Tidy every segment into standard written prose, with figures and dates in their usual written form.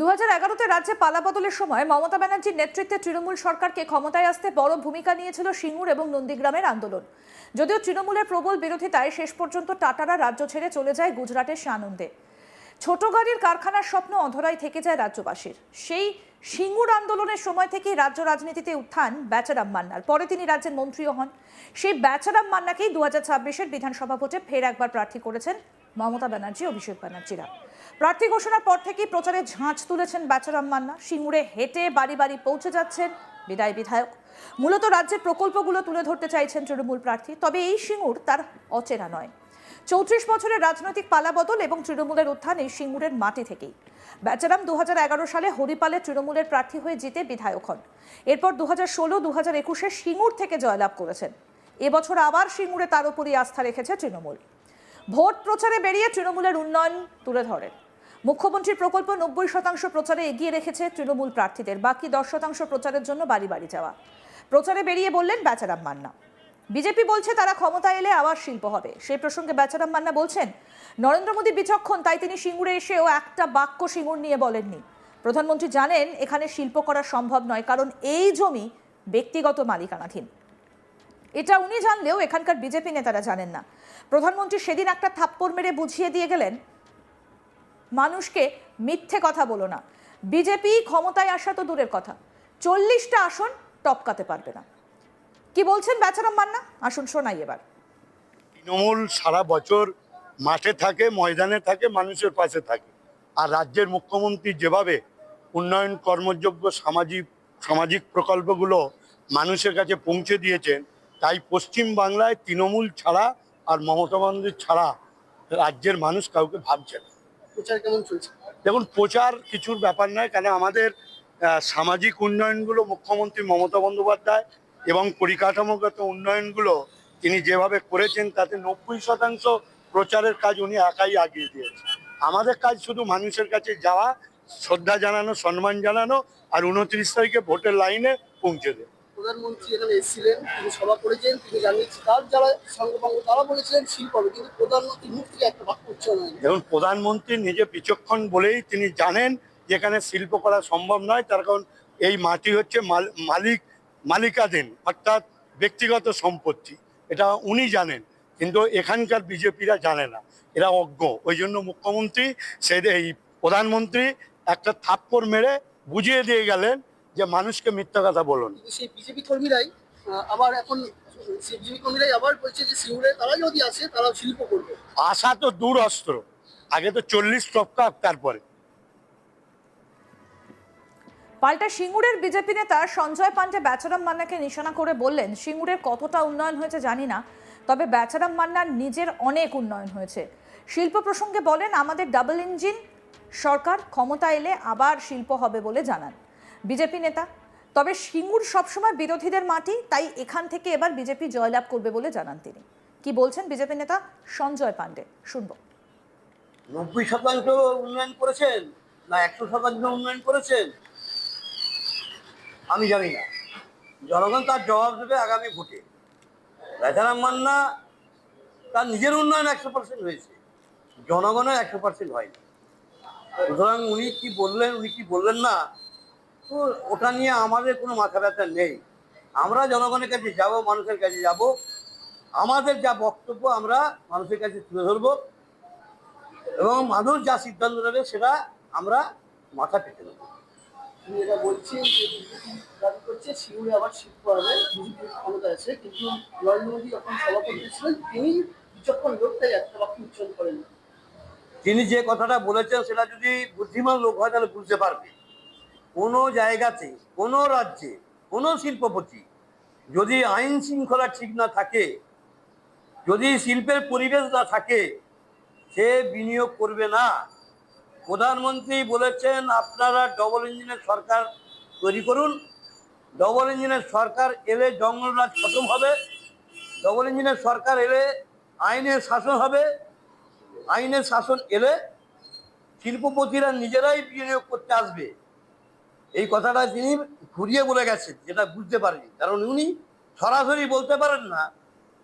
2011-তে রাজ্যে পালাবদলের সময় মমতা ব্যানার্জির নেতৃত্বে তৃণমূল সরকারকে ক্ষমতায় আসতে বড় ভূমিকা নিয়েছিল সিঙ্গুর এবং নন্দীগ্রামের আন্দোলন। যদিও তৃণমূলের প্রবল বিরোধিতায় শেষ পর্যন্ত টাটারা রাজ্য ছেড়ে চলে যায় গুজরাটের সানন্দে। ছোট গাড়ির কারখানার স্বপ্ন অধরাই থেকে যায় রাজ্যবাসীর। সেই সিঙ্গুর আন্দোলনের সময় থেকেই রাজ্য রাজনীতিতে উত্থান বেচারাম মান্নার। পরে তিনি রাজ্যের মন্ত্রীও হন। সেই বেচারাম মান্নাকেই 2026-এর বিধানসভা ভোটে ফের একবার প্রার্থী করেছেন মমতা ব্যানার্জি, অভিষেক ব্যানার্জিরা। প্রার্থী ঘোষণার পর থেকেই প্রচারে ঝাঁঝ তুলেছেন বেচারাম মান্না। সিঙ্গুরে হেঁটে বাড়ি বাড়ি পৌঁছে যাচ্ছেন বিদায় বিধায়ক। মূলত রাজ্যের প্রকল্পগুলো তুলে ধরতে চাইছেন তৃণমূল প্রার্থী। তবে এই সিঙ্গুর তার অচেনা নয়। 34 বছরের রাজনৈতিক পালাবদল এবং তৃণমূলের উত্থান এই সিঙ্গুরের মাটি থেকেই। বেচারাম 2011 সালে হরিপালে তৃণমূলের প্রার্থী হয়ে জিতে বিধায়ক হন। এরপর 2016-2021-এ সিঙ্গুর থেকে জয়লাভ করেছেন। এবছর আবার সিঙ্গুরে তার উপরই আস্থা রেখেছে তৃণমূল। ভোট প্রচারে বেরিয়ে তৃণমূলের উন্নয়ন তুলে ধরেন। মুখ্যমন্ত্রীর প্রকল্প 90% প্রচারে এগিয়ে রেখেছে তৃণমূল প্রার্থীদের। বাকি 10% প্রচারের জন্য বাড়ি বাড়ি যাওয়া। প্রচারে বেরিয়ে বললেন বেচারাম মান্না। বিজেপি বলছে তারা ক্ষমতা এলে আবার শিল্প হবে। সেই প্রসঙ্গে বেচারাম মান্না বলছেন, নরেন্দ্র মোদী বিচক্ষণ, তাই তিনি সিঙ্গুরে এসেও একটা বাক্য সিঙ্গুর নিয়ে বলেননি। প্রধানমন্ত্রী জানেন এখানে শিল্প করা সম্ভব নয়, কারণ এই জমি ব্যক্তিগত মালিকানাধীন। এটা উনি জানলেও এখানকার বিজেপি নেতারা জানেন না। প্রধানমন্ত্রী সেদিন একটা থাপ্পড় মেরে বুঝিয়ে দিয়ে গেলেন, মানুষকে মিথ্যে কথা বলো না। বিজেপি ক্ষমতায় আসা তো দূরের কথা, 40টা আসন টপকাতে পারবে না। কি বলছেন বেচারাম মান্না, আসুন শোনাই এবার। তৃণমূল সারা বছর মাঠে থাকে, ময়দানে থাকে, মানুষের পাশে থাকে। আর রাজ্যের মুখ্যমন্ত্রী যেভাবে উন্নয়ন কর্মযোগ্য সামাজিক প্রকল্পগুলো মানুষের কাছে পৌঁছে দিয়েছেন, তাই পশ্চিম বাংলায় তৃণমূল ছাড়া আর মমতা বন্দ্যোপাধ্যায় ছাড়া রাজ্যের মানুষ কাউকে ভাবছে না। প্রচার কেমন চলছে? দেখুন, প্রচার কিছুর ব্যাপার নয়, কারণ আমাদের সামাজিক উন্নয়নগুলো মুখ্যমন্ত্রী মমতা বন্দ্যোপাধ্যায় এবং পরিকাঠামোগত উন্নয়নগুলো তিনি যেভাবে করেছেন, তাতে 90% প্রচারের কাজ উনি একাই আগিয়ে দিয়েছেন। আমাদের কাজ শুধু মানুষের কাছে যাওয়া, শ্রদ্ধা জানানো, সম্মান জানানো, আর 29 তারিখে ভোটের লাইনে পৌঁছে দেয়। প্রধানমন্ত্রী এখানে এসেছিলেন, তিনি সভা করেছেন, তিনি জানিয়েছেন তার যারা সঙ্গপাঙ্গ তারা বলেছিলেন শিল্প হবে, কিন্তু প্রধানমন্ত্রী মুখ থেকে একটা বাক্য উচ্চারণ হয়নি। দেখুন, প্রধানমন্ত্রী নিজে বিচক্ষণ বলেই তিনি জানেন যেখানে শিল্প করা সম্ভব নয়, তার কারণ এই মাটি হচ্ছে মালিকাধীন, অর্থাৎ ব্যক্তিগত সম্পত্তি। এটা উনি জানেন, কিন্তু এখানকার বিজেপিরা জানে না, এরা অজ্ঞ। ওই জন্য মুখ্যমন্ত্রী এই প্রধানমন্ত্রী একটা থাপ্পড় মেরে বুঝিয়ে দিয়ে গেলেন যে মানুষকে মিথ্যা কথা বলুন। সেই বিজেপি কর্মীরাই আবার এখন সেই বিজেপি কর্মীরাই আবার বলছে যে সিঙ্গুরে তারা যদি আসে তারা শিল্প করবে। আশা তো দূর অস্ত্র, আগে তো 40 টপকা, তারপরে। পাল্টা সিঙ্গুরের বিজেপি নেতা সঞ্জয় পান্ডে বেচারাম মান্নাকে নিশানা করে বললেন, সিঙ্গুরের কতটা উন্নয়ন হয়েছে জানি না, তবে বেচারাম মান্নার নিজের অনেক উন্নয়ন হয়েছে। শিল্প প্রসঙ্গে বলেন, আমাদের ডাবল ইঞ্জিন সরকার ক্ষমতা এলে আবার শিল্প হবে বলে জানান বিজেপি নেতা। তবে সিঙ্গুর সবসময় বিরোধীদের মাটি, তাই এখান থেকে এবার বিজেপি জয়লাভ করবে বলে জানান তিনি। কি বলছেন বিজেপি নেতা সঞ্জয় পান্ডে, শুনবো। 90% উন্নয়ন করেছেন না 100% উন্নয়ন করেছেন আমি জানি না, জনগণ তার জবাব দেবে আগামী ভোটে। বেচারাম মান্না তার নিজের উন্নয়ন 100% হয়েছে, জনগণের 100% হয়নি। সুতরাং উনি কি বললেন না, তো ওটা নিয়ে আমাদের কোনো মাথা ব্যথা নেই। আমরা জনগণের কাছে যাব, মানুষের কাছে যাব, আমাদের যা বক্তব্য আমরা মানুষের কাছে তুলে ধরবো, এবং মানুষ যা সিদ্ধান্ত নেবে সেটা আমরা মাথা পেতে নেব। তিনি এটা বলছেন যে বিজেপি দাবি করছে সিঙ্গুরে আবার শিল্প হবে, বিজেপি ক্ষমতা আছে, কিন্তু নরেন্দ্র মোদী যখন সভা করতেছিলেন তিনি বিচক্ষণ লোক, তাই একটা বাক্য উচ্চারণ করেন। তিনি যে কথাটা বলেছেন সেটা যদি বুদ্ধিমান লোক হয় তাহলে বুঝতে পারবে। কোনো জায়গাতে, কোনো রাজ্যে, কোনো শিল্পপতি যদি আইন শৃঙ্খলা ঠিক না থাকে, যদি শিল্পের পরিবেশ না থাকে, সে বিনিয়োগ করবে না। প্রধানমন্ত্রী বলেছেন আপনারা ডবল ইঞ্জিনের সরকার তৈরি করুন, ডবল ইঞ্জিনের সরকার এলে জঙ্গলরাজ খতম হবে, ডবল ইঞ্জিনের সরকার এলে আইনের শাসন হবে, আইনের শাসন এলে শিল্পপতিরা নিজেরাই বিনিয়োগ করতে আসবে। এই কথাটা তিনি ঘুরিয়ে বলে গেছেন, যেটা বুঝতে পারেনি, কারণ উনি সরাসরি বলতে পারেন না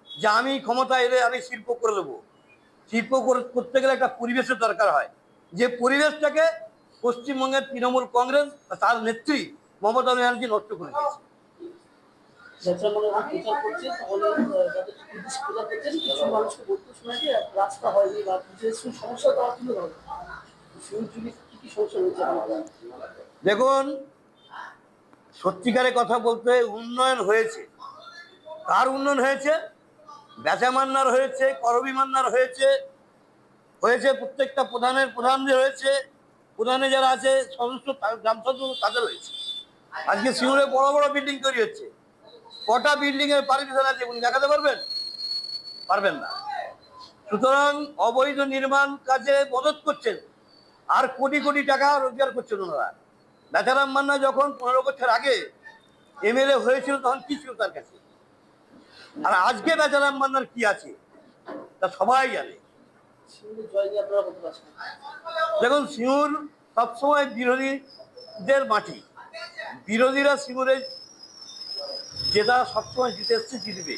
যে আমি ক্ষমতা এলে আমি শিল্প করে দেবো। শিল্প করতে গেলে একটা পরিবেশের দরকার হয়, যে পরিবেশটাকে পশ্চিমবঙ্গের তৃণমূল কংগ্রেস তার নেত্রী মমতা ব্যানার্জি নষ্ট করে দিয়েছে। যাত্রা মনে হয় প্রচার করছে, তাহলে যাদের উদ্দেশ্যে প্রচার করছেন কিছু মানুষকে বলতে শোনা যে রাস্তা হয়নি বা যে সমস্যা তারা তুলে ধরবে। সিউড়ি জুড়ে কি কি সমস্যা রয়েছে আমাদের? দেখুন, সত্যিকারের কথা বলতে উন্নয়ন হয়েছে। কার উন্নয়ন হয়েছে? বেচা মান্নার হয়েছে, করবি মান্নার হয়েছে, প্রত্যেকটা প্রধানদের হয়েছে, প্রধানে যারা আছে সদস্য গ্রাম সদস্য তাদের হয়েছে। আজকে সিঙ্গুরে বড় বড় বিল্ডিং তৈরি হচ্ছে। কটা বিল্ডিং এর পারমিশন আছে উনি দেখাতে পারবেন? পারবেন না। সুতরাং অবৈধ নির্মাণ কাজে মদত করছেন আর কোটি কোটি টাকা রোজগার করছেন ওনারা। বেচারাম মান্না যখন 15 বছর আগে এমএলএ হয়েছিল তখন কি ছিল তার কাছে, আর আজকে বেচারাম মান্নার কি আছে তা সবাই জানে। সিউড়ি জয় নিয়ে আপনারা বলতে পারছেন? দেখুন, সিঙ্গুর সবসময় বিরোধীদের মাটি। বিরোধীরা সিঙ্গুরে যেটা সবসময় জিতে এসছে জিতবে।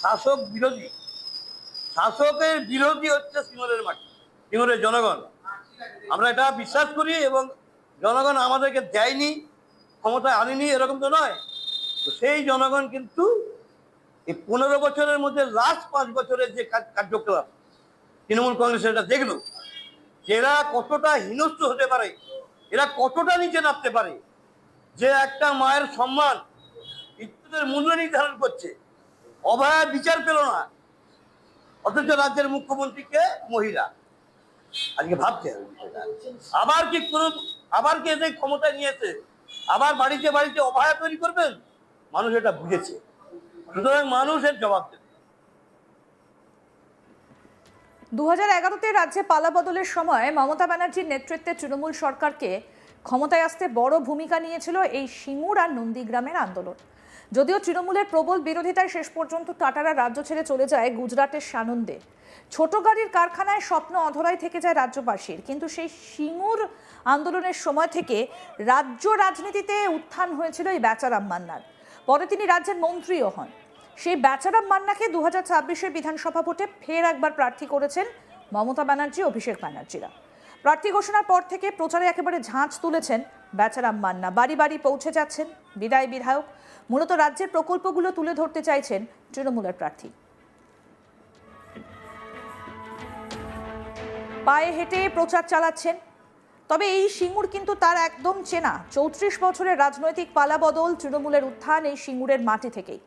শাসক বিরোধী, শাসকের বিরোধী হচ্ছে সিঙ্গুরের মাটি, সিঙ্গুরের জনগণ। আমরা এটা বিশ্বাস করি এবং জনগণ আমাদেরকে দেয়নি, ক্ষমতায় আনেনি এরকম তো নয়। তো সেই জনগণ কিন্তু এই 15 বছরের মধ্যে লাস্ট 5 বছরের যে কার্যকলাপ তৃণমূল কংগ্রেস এটা দেখলো, এরা কতটা হিংস্র হতে পারে, এরা কতটা নিচে নামতে পারে, যে একটা মায়ের সম্মান ইজ্জতের মূল্য নির্ধারণ করছে। অভয়া বিচার পেল না, অথচ রাজ্যের মুখ্যমন্ত্রীকে মহিলা। আজকে ভাবতে হবে বিষয়টা। আবার কি এদের ক্ষমতায় নিয়েছে, আবার বাড়িতে বাড়িতে অভয়া তৈরি করবেন? মানুষ এটা বুঝেছে, সুতরাং মানুষের জবাব দেবে। 2011-তে রাজ্যে পালাবদলের সময় মমতা ব্যানার্জির নেতৃত্বে তৃণমূল সরকারকে ক্ষমতায় আসতে বড় ভূমিকা নিয়েছিল এই সিঙ্গুর আর নন্দীগ্রামের আন্দোলন। যদিও তৃণমূলের প্রবল বিরোধিতায় শেষ পর্যন্ত টাটারা রাজ্য ছেড়ে চলে যায় গুজরাটের সানন্দে। ছোট গাড়ির কারখানায় স্বপ্ন অধরাই থেকে যায় রাজ্যবাসীর, কিন্তু সেই সিঙ্গুর আন্দোলনের সময় থেকে রাজ্য রাজনীতিতে উত্থান হয়েছিল এই বেচারাম মান্নার। পরে তিনি রাজ্যের মন্ত্রীও হন। সেই বেচারাম মান্নাকে 2026-এর বিধানসভা ভোটে ফের একবার প্রার্থী করেছেন মমতা ব্যানার্জি, অভিষেক ব্যানার্জিরা। প্রার্থী ঘোষণার পর থেকে প্রচারে একেবারে ঝাঁঝ তুলেছেন বেচারাম মান্না। বাড়ি বাড়ি পৌঁছে যাচ্ছেন বিদায় বিধায়ক। মূলত রাজ্যের প্রকল্পগুলো তুলে ধরতে চাইছেন তৃণমূলের প্রার্থী। পায়ে হেঁটে প্রচার চালাচ্ছেন। তবে এই সিঙ্গুর কিন্তু তার একদম চেনা। 34 বছরের রাজনৈতিক পালাবদল, তৃণমূলের উত্থান এই সিঙ্গুরের মাটি থেকেই।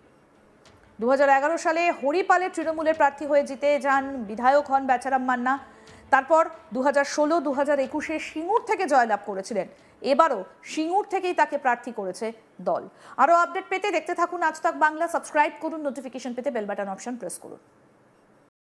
2011 সালে হরিপালে তৃণমূলের প্রার্থী হয়ে জিতে যান, বিধায়ক হন বেচারাম মান্না। তারপর 2016, 2021-এ সিঙ্গুর থেকে জয়লাভ করেছিলেন। এবারও সিঙ্গুর থেকেই তাকে প্রার্থী করেছে দল। আরও আপডেট পেতে দেখতে থাকুন আজ তাক বাংলা। সাবস্ক্রাইব করুন, নোটিফিকেশন পেতে বেল বাটন অপশন প্রেস করুন।